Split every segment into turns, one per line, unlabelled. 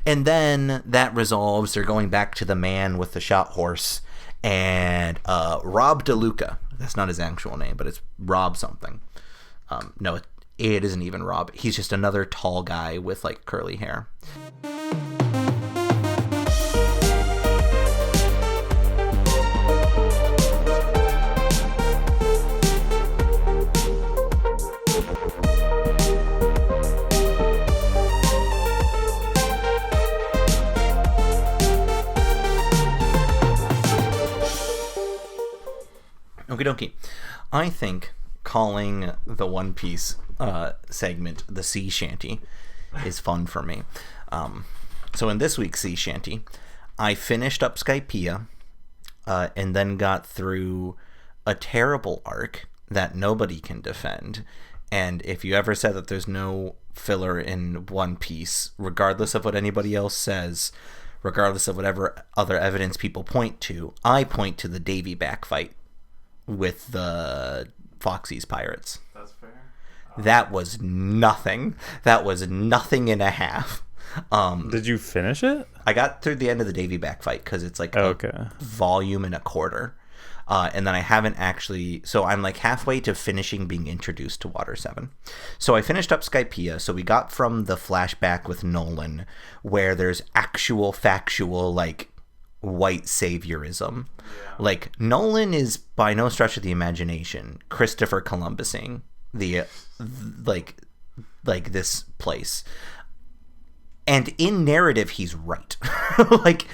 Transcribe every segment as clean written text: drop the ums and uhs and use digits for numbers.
And then that resolves. They're going back to the man with the shot horse and Rob DeLuca. That's not his actual name, but it's Rob something. No, it isn't even Rob. He's just another tall guy with like curly hair. Okie dokie. I think calling the One Piece segment the Sea Shanty is fun for me. So in this week's Sea Shanty, I finished up Skypiea and then got through a terrible arc that nobody can defend. And if you ever said that there's no filler in One Piece, regardless of what anybody else says, regardless of whatever other evidence people point to, I point to the Davy back fight with the Foxy's pirates.
That's fair.
That was nothing. That was nothing and a half.
Did you finish it?
I got through the end of the Davy back fight because it's like a volume and a quarter. And then I haven't actually... So I'm like halfway to finishing being introduced to Water 7. So I finished up Skypiea. So we got from the flashback with Nolan where there's actual factual like white saviorism. Yeah. Like Nolan is by no stretch of the imagination Christopher Columbusing the like this place. And in narrative he's right. Like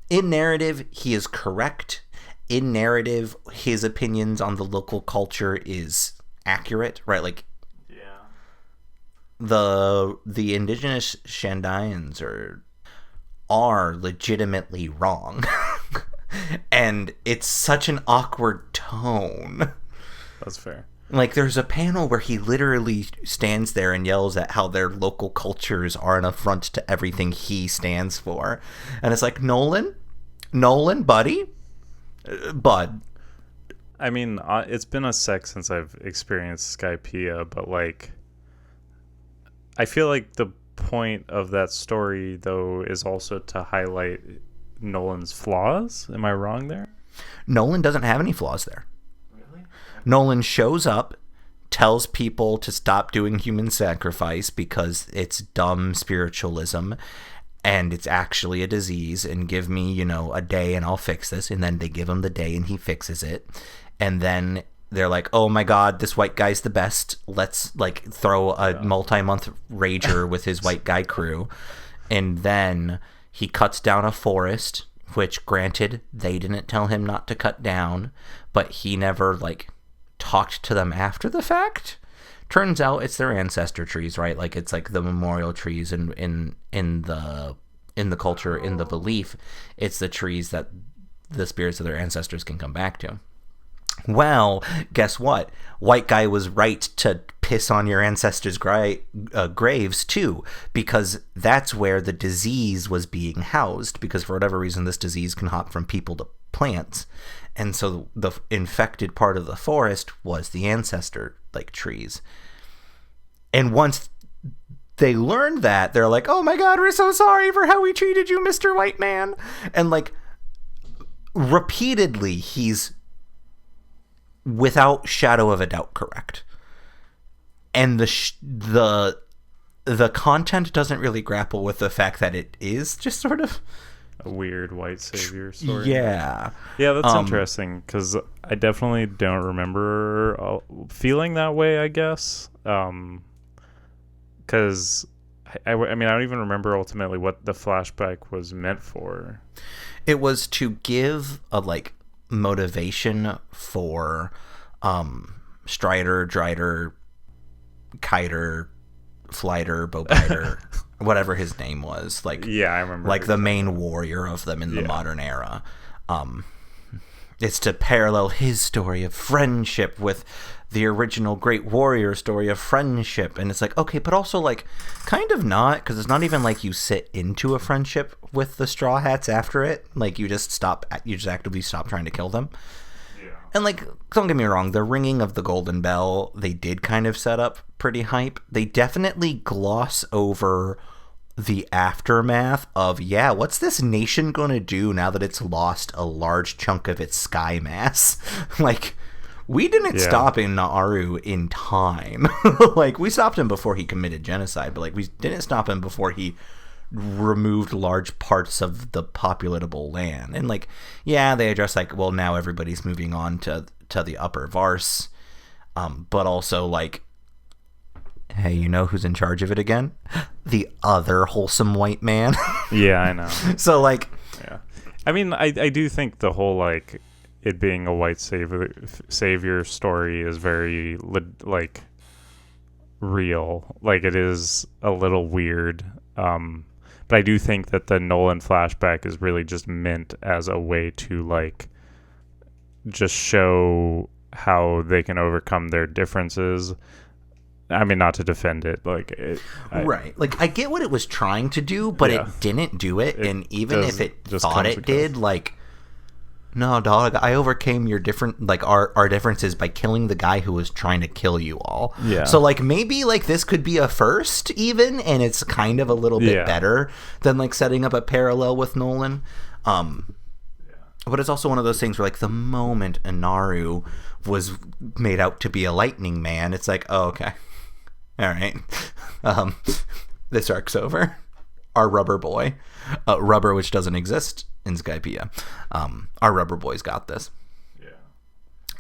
in narrative he is correct. In narrative his opinions on the local culture is accurate, right? Like the indigenous Shandayans are legitimately wrong. And it's such an awkward tone.
That's fair.
Like there's a panel where he literally stands there and yells at how their local cultures are an affront to everything he stands for. And it's like, Nolan, buddy, bud.
I mean, it's been a sec since I've experienced Skypiea, but like I feel like the point of that story though is also to highlight Nolan's flaws. Am I wrong there?
Nolan doesn't have any flaws there.
Really?
Nolan shows up, tells people to stop doing human sacrifice because it's dumb spiritualism and it's actually a disease, and give me, a day and I'll fix this. And then they give him the day and he fixes it. And then they're like, oh my god, this white guy's the best. Let's like throw a multi-month rager with his white guy crew. And then he cuts down a forest, which granted, they didn't tell him not to cut down, but he never like talked to them after the fact. Turns out it's their ancestor trees, right? Like it's like the memorial trees in the culture, in the belief. It's the trees that the spirits of their ancestors can come back to. Well, guess what? White guy was right to piss on your ancestors' graves too, because that's where the disease was being housed, because for whatever reason this disease can hop from people to plants. And so the infected part of the forest was the ancestor like trees. And once they learned that, they're like, oh my god, we're so sorry for how we treated you, Mr. White Man. And like repeatedly he's without shadow of a doubt correct. And the content doesn't really grapple with the fact that it is just sort of
a weird white savior story.
Yeah,
that's interesting, because I definitely don't remember feeling that way, I guess. Because I mean, I don't even remember ultimately what the flashback was meant for.
It was to give a like motivation for Strider, Drider, Kiter, Flighter, Bowbiter, whatever his name was. Like,
yeah, I remember.
Like the main warrior of them in the modern era. It's to parallel his story of friendship with the original Great Warrior story of friendship. And it's like, okay, but also like kind of not, because it's not even like you sit into a friendship with the Straw Hats after it. Like you just actively stop trying to kill them. Yeah. And like, don't get me wrong, the ringing of the Golden Bell, they did kind of set up pretty hype. They definitely gloss over the aftermath of, yeah, what's this nation gonna do now that it's lost a large chunk of its sky mass? Like, we didn't stop in Nauru in time. Like, we stopped him before he committed genocide, but like, we didn't stop him before he removed large parts of the populatable land. And like, yeah, they address like, well, now everybody's moving on to the upper Vars, but also like, hey, you know who's in charge of it again? The other wholesome white man.
Yeah, I know.
So like,
yeah, I mean, I do think the whole like it being a white savior story is very like real. Like, it is a little weird. But I do think that the Nolan flashback is really just meant as a way to like just show how they can overcome their differences. I mean, not to defend it, like
right. Like, I get what it was trying to do, but it didn't do it. And even if it thought it did, like, no, dog, I overcame your our differences by killing the guy who was trying to kill you all. Yeah. So like, maybe like this could be a first even, and it's kind of a little bit better than like setting up a parallel with Nolan. But it's also one of those things where like the moment Inaru was made out to be a lightning man, it's like, oh, okay. All right. This arc's over. Our rubber boy, rubber, which doesn't exist in Skypiea. Our rubber boy's got this. Yeah.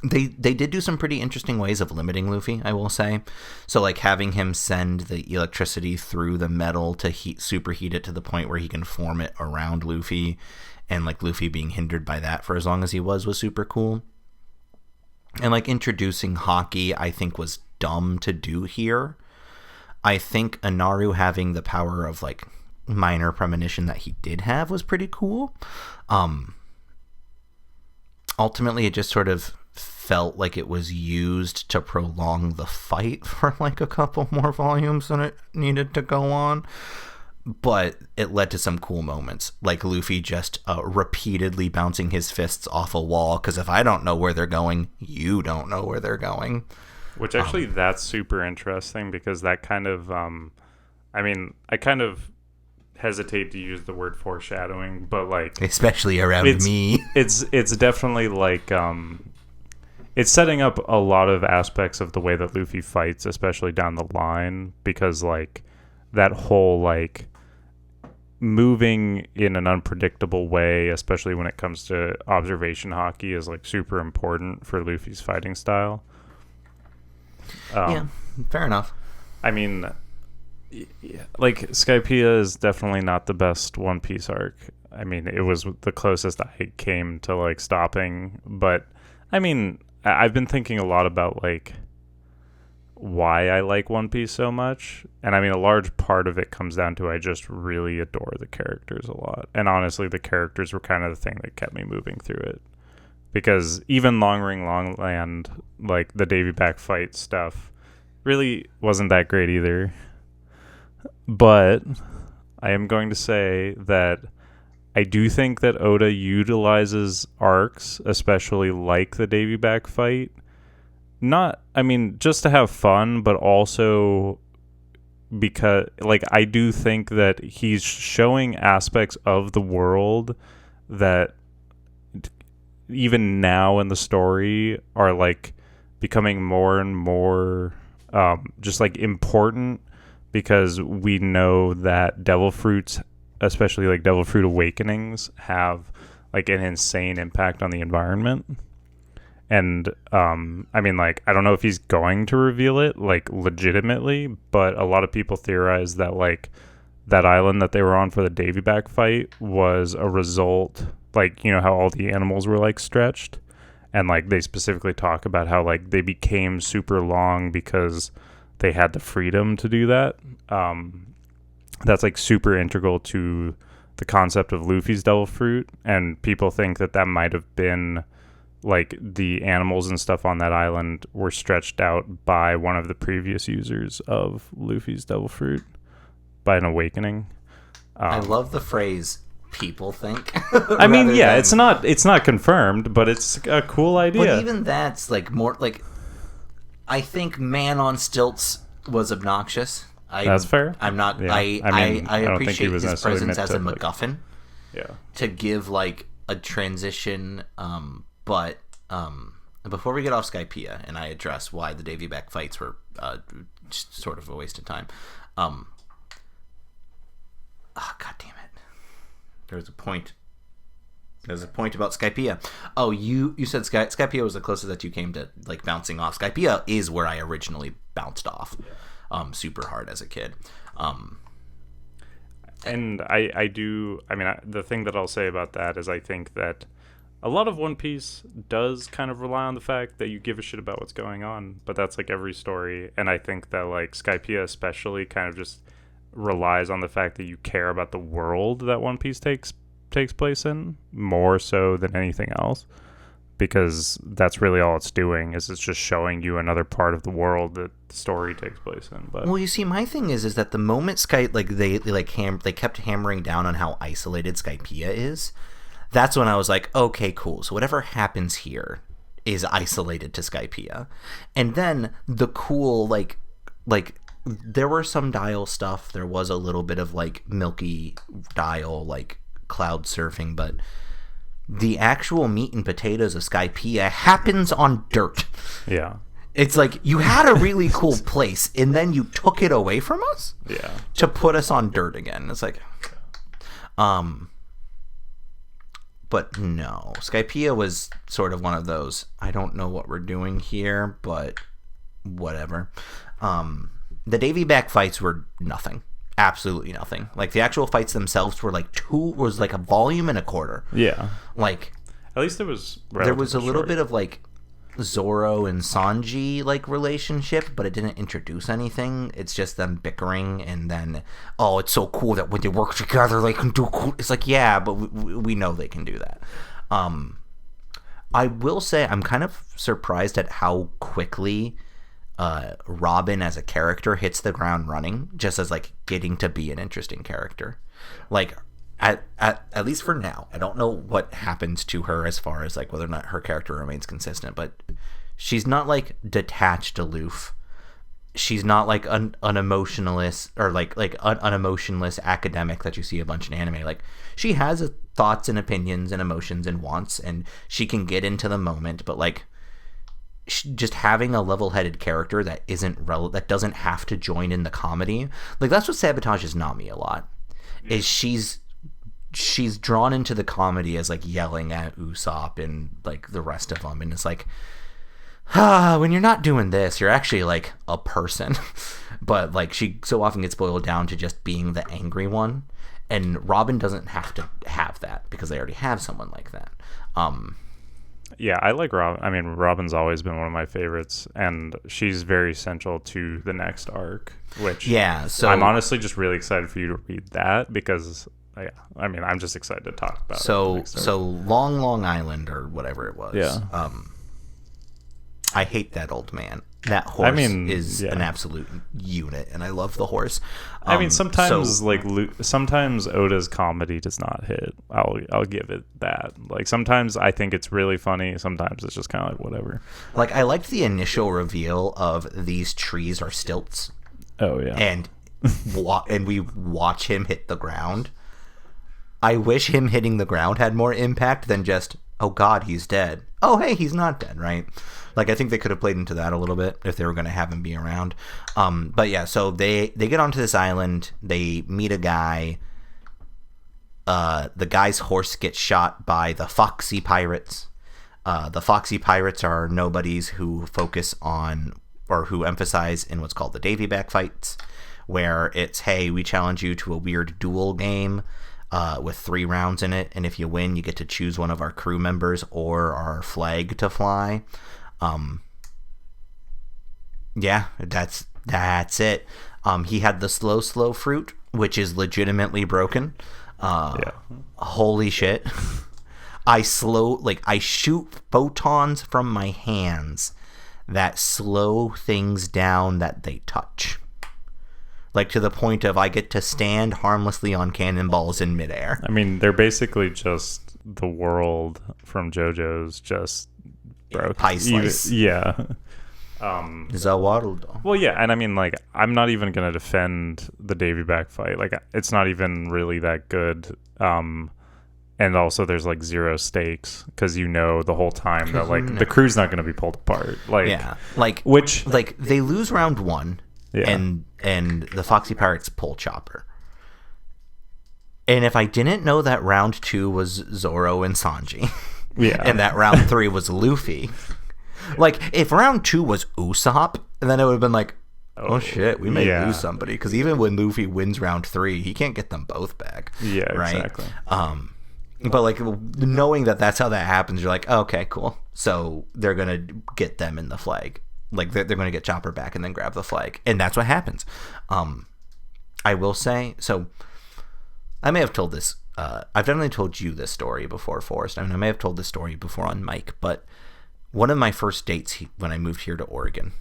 They did do some pretty interesting ways of limiting Luffy, I will say. So like having him send the electricity through the metal to superheat it to the point where he can form it around Luffy, and like Luffy being hindered by that for as long as he was super cool. And like introducing Haki, I think was dumb to do here. I think Inaru having the power of like minor premonition that he did have was pretty cool. Ultimately, it just sort of felt like it was used to prolong the fight for like a couple more volumes than it needed to go on. But it led to some cool moments, like Luffy just repeatedly bouncing his fists off a wall, because if I don't know where they're going, you don't know where they're going.
Which actually, that's super interesting, because that kind of, I mean, I kind of hesitate to use the word foreshadowing, but like,
especially around me,
it's definitely like, it's setting up a lot of aspects of the way that Luffy fights, especially down the line, because like that whole like moving in an unpredictable way, especially when it comes to observation Haki, is like super important for Luffy's fighting style.
Yeah, fair enough.
I mean, like, Skypiea is definitely not the best One Piece arc. I mean, it was the closest I came to like stopping, but I mean, I've been thinking a lot about like why I like One Piece so much, and I mean, a large part of it comes down to I just really adore the characters a lot, and honestly the characters were kind of the thing that kept me moving through it, because even Long Ring Long Land, like the Davy Back fight stuff, really wasn't that great either. But I am going to say that I do think that Oda utilizes arcs, especially like the Davy Back fight, not, I mean, just to have fun, but also because, like, I do think that he's showing aspects of the world that even now in the story are, like, becoming more and more just, like, important, because we know that devil fruits, especially, like, devil fruit awakenings, have, like, an insane impact on the environment. And, I mean, like, I don't know if he's going to reveal it, like, legitimately, but a lot of people theorize that, like, that island that they were on for the Davy Back fight was a result, like, you know, how all the animals were, like, stretched. And, like, they specifically talk about how, like, they became super long because they had the freedom to do that. That's, like, super integral to the concept of Luffy's devil fruit. And people think that that might have been, like, the animals and stuff on that island were stretched out by one of the previous users of Luffy's devil fruit by an awakening.
I love the phrase "people think."
I mean, yeah, it's not confirmed, but it's a cool idea.
But even that's like more like, I think man on stilts was obnoxious.
That's fair.
I'm not.
Yeah.
I
don't think he
appreciate
was
his
necessarily
presence
meant
as a
to, like-
MacGuffin
Yeah.
to give like a transition. But before we get off Skypiea and I address why the Davy Back fights were just sort of a waste of time. Oh, God damn it! There's a point. There's a point about Skypiea. Oh, you said Skypiea was the closest that you came to like bouncing off. Skypiea is where I originally bounced off, super hard as a kid.
And I do. I mean, the thing that I'll say about that is I think that a lot of One Piece does kind of rely on the fact that you give a shit about what's going on, but that's like every story. And I think that like Skypiea especially kind of just relies on the fact that you care about the world that One Piece takes place in more so than anything else, because that's really all it's doing is it's just showing you another part of the world that the story takes place in. But
well, you see, my thing is that the moment they kept hammering down on how isolated Skypiea is, that's when I was like, okay, cool. So whatever happens here is isolated to Skypiea. And then the cool like there were some Dial stuff. There was a little bit of like milky Dial like cloud surfing, but the actual meat and potatoes of Skypiea happens on dirt.
Yeah.
It's like you had a really cool place and then you took it away from us to put us on dirt again. It's like but no, Skypiea was sort of one of those, I don't know what we're doing here, but whatever. The Davy Back fights were nothing. Absolutely nothing. Like the actual fights themselves were like a volume and a quarter.
Yeah.
Like
at least there was
a little bit of like Zoro and Sanji like relationship, but it didn't introduce anything. It's just them bickering, and then it's so cool that when they work together they can do cool. It's like, yeah, but we know they can do that. I will say I'm kind of surprised at how quickly Robin as a character hits the ground running, just as like getting to be an interesting character. Like at least for now, I don't know what happens to her as far as like whether or not her character remains consistent, but she's not like detached, aloof. She's not like an unemotionalist or like unemotionless academic that you see a bunch in anime. Like she has thoughts and opinions and emotions and wants, and she can get into the moment, but like just having a level-headed character that that doesn't have to join in the comedy. Like that's what sabotages Nami a lot. Is she's drawn into the comedy as like yelling at Usopp and like the rest of them, and it's like, when you're not doing this, you're actually like a person. But like she so often gets boiled down to just being the angry one, and Robin doesn't have to have that because they already have someone like that.
Yeah, I like Robin. I mean, Robin's always been one of my favorites, and she's very central to the next arc, which so I'm honestly just really excited for you to read that because, I mean, I'm just excited to talk about it.
So Long Island or whatever it was.
Yeah.
I hate that old man. That horse is an absolute unit, and I love the horse.
I mean, sometimes sometimes Oda's comedy does not hit. I'll give it that. Like sometimes I think it's really funny. Sometimes it's just kind of like whatever.
Like I liked the initial reveal of these trees are stilts.
Oh yeah.
And we watch him hit the ground. I wish him hitting the ground had more impact than just, oh God, he's dead. Oh hey, he's not dead, right? Like I think they could have played into that a little bit if they were going to have him be around. But yeah, so they get onto this island. They meet a guy. The guy's horse gets shot by the Foxy Pirates. The Foxy Pirates are nobodies who focus on or who emphasize in what's called the Davy Back fights, where it's, hey, we challenge you to a weird duel game with 3 rounds in it, and if you win, you get to choose one of our crew members or our flag to fly. Yeah, that's it. He had the slow fruit, which is legitimately broken. Holy shit. I shoot photons from my hands that slow things down that they touch. Like to the point of I get to stand harmlessly on cannonballs in midair.
I mean, they're basically just the world from JoJo's just broke.
Pie slice.
Yeah.
Zawarudo.
Well, yeah, and I mean, like, I'm not even gonna defend the Davy back fight. Like, it's not even really that good. And also, there's like zero stakes because you know the whole time that like the crew's not gonna be pulled apart. Like,
Yeah, like
which
like they lose round 1,
Yeah.
and the Foxy Pirates pull Chopper. And if I didn't know that round 2 was Zoro and Sanji,
yeah,
and that round 3 was Luffy, like if round 2 was Usopp, then it would have been like, oh shit, we may lose somebody, because even when Luffy wins round 3, he can't get them both back.
Yeah,
right?
exactly.
But like knowing that that's how that happens, you're like, oh, okay, cool. So they're gonna get them in the flag, like they're gonna get Chopper back and then grab the flag, and that's what happens. I will say, so I may have told this. I've definitely told you this story before, Forrest. I mean, I may have told this story before on mic, but one of my first dates when I moved here to Oregon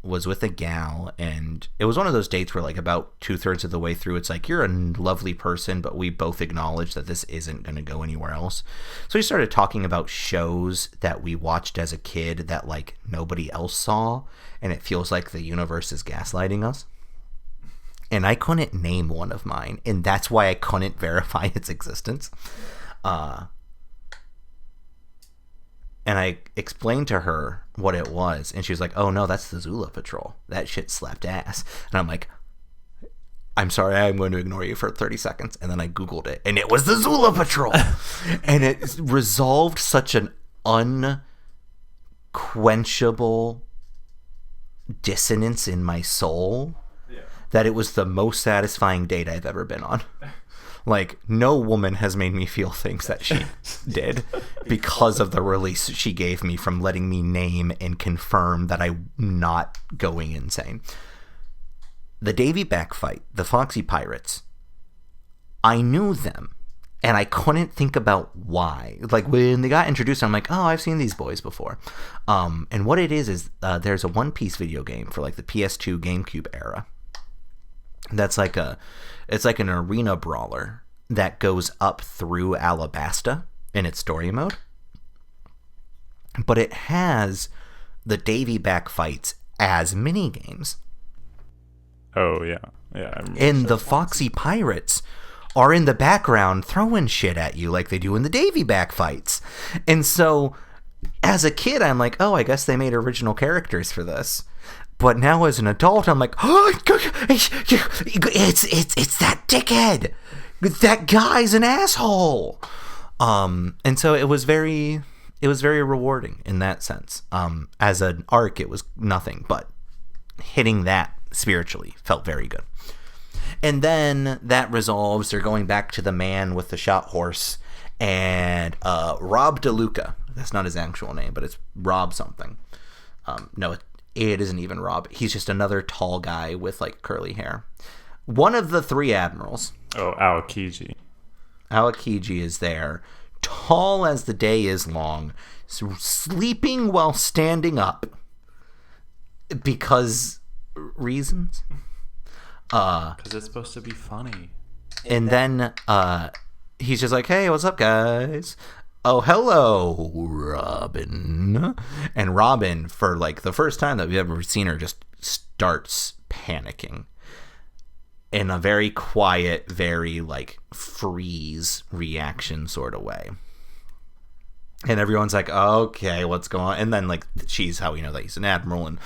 was with a gal, and it was one of those dates where like about 2/3 of the way through, it's like, you're a lovely person, but we both acknowledge that this isn't going to go anywhere else. So we started talking about shows that we watched as a kid that like nobody else saw, and it feels like the universe is gaslighting us. And I couldn't name one of mine, and that's why I couldn't verify its existence. And I explained to her what it was, and she was like, oh no, that's the Zula Patrol. That shit slapped ass. And I'm like, I'm sorry, I'm going to ignore you for 30 seconds. And then I Googled it, and it was the Zula Patrol. And it resolved such an unquenchable dissonance in my soul that it was the most satisfying date I've ever been on. Like, no woman has made me feel things that she did because of the release she gave me from letting me name and confirm that I'm not going insane. The Davy back fight, the Foxy Pirates, I knew them, and I couldn't think about why. Like, when they got introduced, I'm like, oh, I've seen these boys before. And what it is there's a One Piece video game for, like, the PS2 GameCube era. That's like it's like an arena brawler that goes up through Alabasta in its story mode. But it has the Davy back fights as mini games.
Oh, yeah. Yeah.
And the Foxy Pirates are in the background throwing shit at you like they do in the Davy back fights. And so as a kid, I'm like, oh, I guess they made original characters for this. But now as an adult, I'm like, oh, it's that dickhead. That guy's an asshole. And so it was very rewarding in that sense. As an arc, it was nothing, but hitting that spiritually felt very good. And then that resolves. They're going back to the man with the shot horse, and Rob DeLuca. That's not his actual name, but it's Rob something. No, it isn't even Rob. He's just another tall guy with like curly hair. One of the 3 admirals.
Oh, Aokiji.
Aokiji is there, tall as the day is long, sleeping while standing up because reasons.
Because it's supposed to be funny.
And then he's just like, hey, what's up, guys? Oh, hello, Robin. And Robin, for like the first time that we've ever seen her, just starts panicking in a very quiet, very like freeze reaction sort of way. And everyone's like, okay, what's going on? And then like, she's how we know that he's an admiral and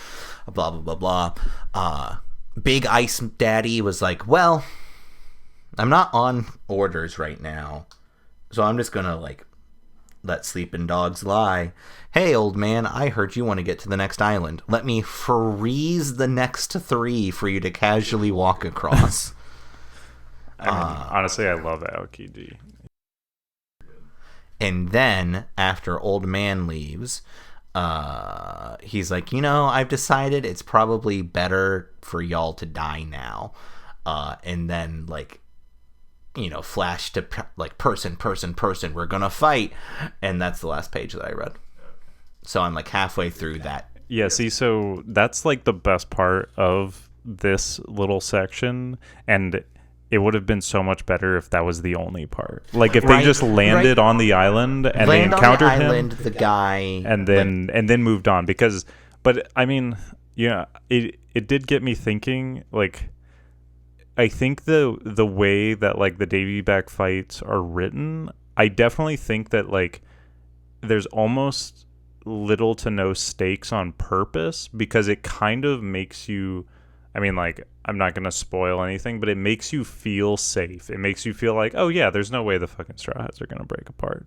blah, blah, blah, blah. Big Ice Daddy was like, well, I'm not on orders right now, so I'm just going to like, let sleeping dogs lie. Hey, old man, I heard you want to get to the next island. Let me freeze the next 3 for you to casually walk across.
I mean, honestly, I love Aokiji.
And then, after old man leaves, he's like, I've decided it's probably better for y'all to die now. And then, like, flash to like person, we're gonna fight, and that's the last page that I read. So I'm like halfway through that.
Yeah, see, so that's like the best part of this little section, and it would have been so much better if that was the only part. Like if they just landed on the island and they encountered him,
the guy,
and then moved on, because But I mean, yeah, it did get me thinking. Like, I think the way that like the Davy back fights are written, I definitely think that like there's almost little to no stakes on purpose, because it kind of makes you, I mean, like, I'm not going to spoil anything, but it makes you feel safe. It makes you feel like, oh yeah, there's no way the fucking Straw Hats are going to break apart.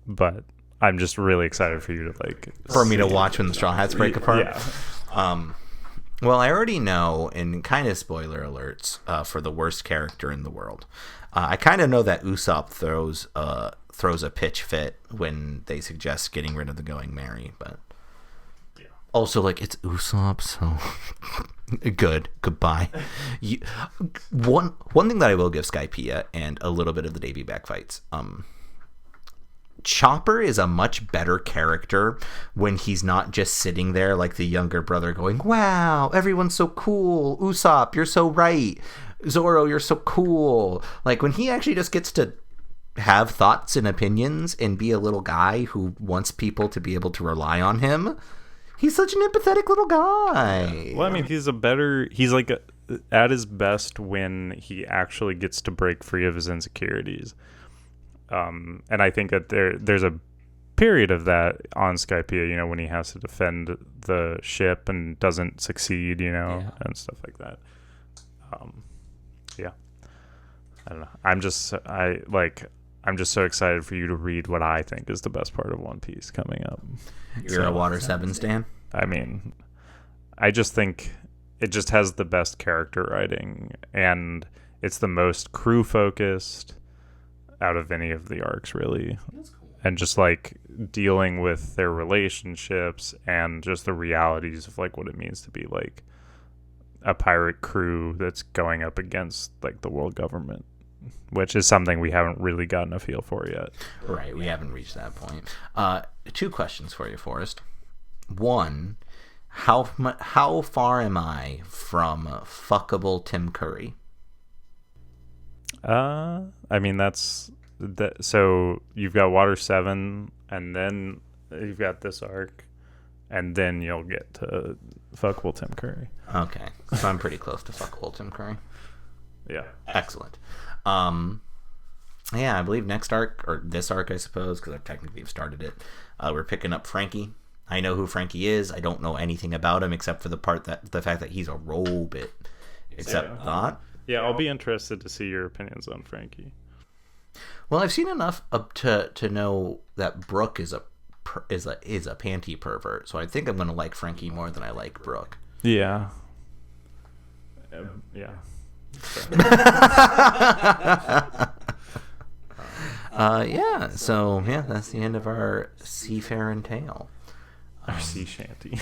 But I'm just really excited for you to like
for me to watch when the Straw Hats break apart.
Yeah.
Well, I already know, and kind of spoiler alerts for the worst character in the world. I kind of know that Usopp throws a pitch fit when they suggest getting rid of the Going Merry, but also, like, it's Usopp, so goodbye. One thing that I will give Skypiea and a little bit of the Davy back fights. Chopper is a much better character when he's not just sitting there like the younger brother going, wow, everyone's so cool. Usopp, you're so right. Zoro, you're so cool. Like, when he actually just gets to have thoughts and opinions and be a little guy who wants people to be able to rely on him. He's such an empathetic little guy.
Well, I mean, he's like at his best when he actually gets to break free of his insecurities. And I think that there's a period of that on Skypiea, you know, when he has to defend the ship and doesn't succeed, you know, and stuff like that. Yeah. I don't know. I'm just so excited for you to read what I think is the best part of One Piece coming up.
You're a Water 7 stan?
I mean, I just think it just has the best character writing, and it's the most crew focused out of any of the arcs, really. That's cool. And just like dealing with their relationships and just the realities of like what it means to be like a pirate crew that's going up against like the world government, which is something we haven't really gotten a feel for yet.
Right, we haven't reached that point. 2 questions for you, Forrest. One, how far am I from fuckable Tim Curry?
I mean, so you've got Water 7, and then you've got this arc, and then you'll get to fuckable Tim Curry.
Okay, so I'm pretty close to fuckable Tim Curry.
Yeah.
Excellent. Yeah, I believe next arc, or this arc, I suppose, because I technically have started it. We're picking up Frankie. I know who Frankie is. I don't know anything about him except for the fact that he's a robot. Except that.
Yeah, I'll be interested to see your opinions on Frankie.
Well, I've seen enough to know that Brooke is a panty pervert, so I think I'm going to like Frankie more than I like Brooke.
Yeah. Yeah.
Yeah, so yeah, that's the end of our seafaring tale.
Our sea shanty.